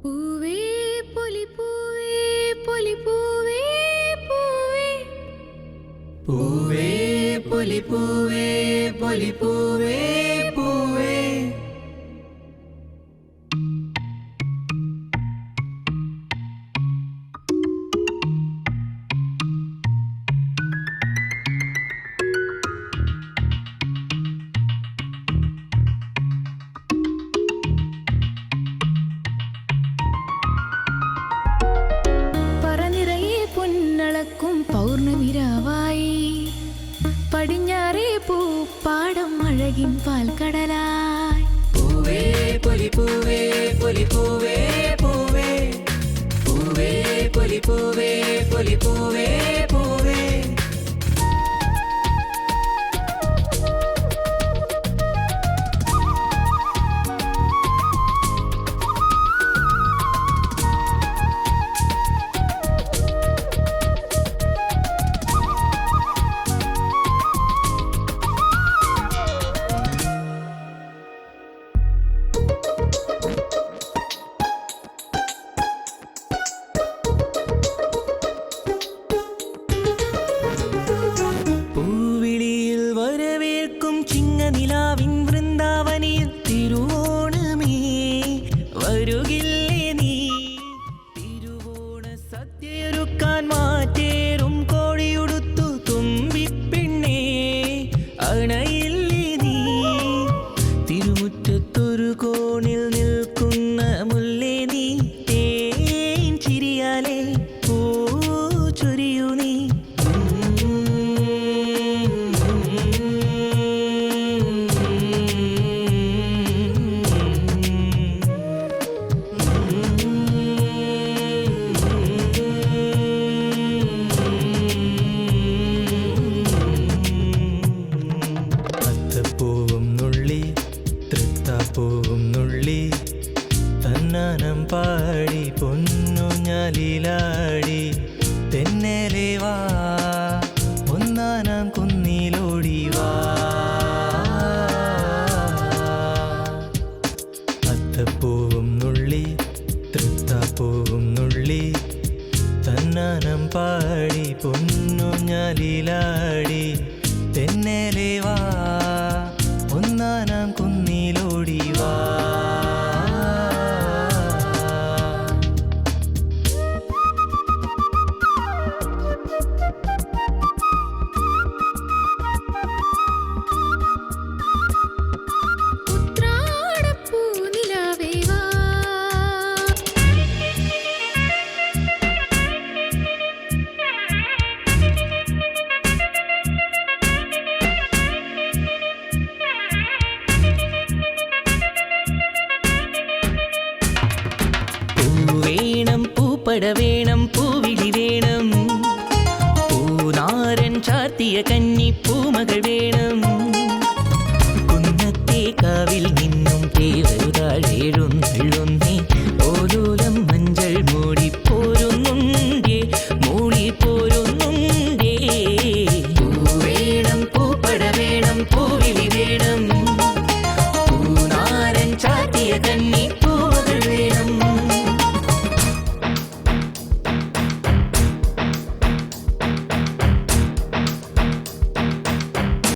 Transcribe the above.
പൂവേ പൊലിപ്പൂവേ പൊലിപ്പൂവേ പൂവേ പൂവേ പൊലിപ്പൂവേ പൊലിപ്പൂവേ പൂവേ പൊന്നളക്കും പൗർണമിരാവായി പടിഞ്ഞാറേ പൂപ്പാടം അഴകിൻ പാൽക്കടലായി പൂവേ പൊലിപ്പൂവേ പൊലിപ്പൂവേ പൂവേ പൂവേ പൊലിപ്പൂവേ പൊലിപ്പൂവേ പൂവേ നിലാവിൻ വൃന്ദാവനിൽ തിരുവോണമേ വരുകില്ലേ നീ തിരുവോണ സദ്യയൊരുക്കാൻ മാറ്റേറും കോഴിയുടുത്തു തുമ്പിപ്പെണ്ണേ അണയില്ലേ നീ തിരുമുറ്റത്തൊരു കോണിൽ നിൽക്കുന്ന മുല്ലേ നീ തേൻ ചിരിയാലേ പൂ ചൊരിയൂ നീ പൂവും നുള്ളി തന്നാനം പാടി പൊന്നുഞ്ഞാലിലാടി തെന്നലെ വാ ഒന്നാനാം കുന്നിലോടി വാ അത്തപ്പൂവും നുള്ളി തൃത്താപ്പൂവും നുള്ളി തന്നാനം പാടി പൊന്നുഞ്ഞാലിലാടി തെന്നലെ വാ ഒന്നാനാം കുന്നിലോടി വാ വേണം പൂപ്പട വേണം പൂവിളി വേണം പൂനാരൻ ചാർത്തിയ കന്നി പൂമകൾ വേണം കുന്നത്തെ കാവിൽ നിന്നും തേവരുതാഴേഴുന്നള്ളുന്നേ ഓലോലം മഞ്ചൾ മൂടിപ്പോരുന്നുണ്ടേ മൂളിപ്പോരുന്നുണ്ടേ പൂവേണം പൂപ്പട വേണം പൂവിളി വേണം പൂനാരൻ ചാർത്തിയ കന്നി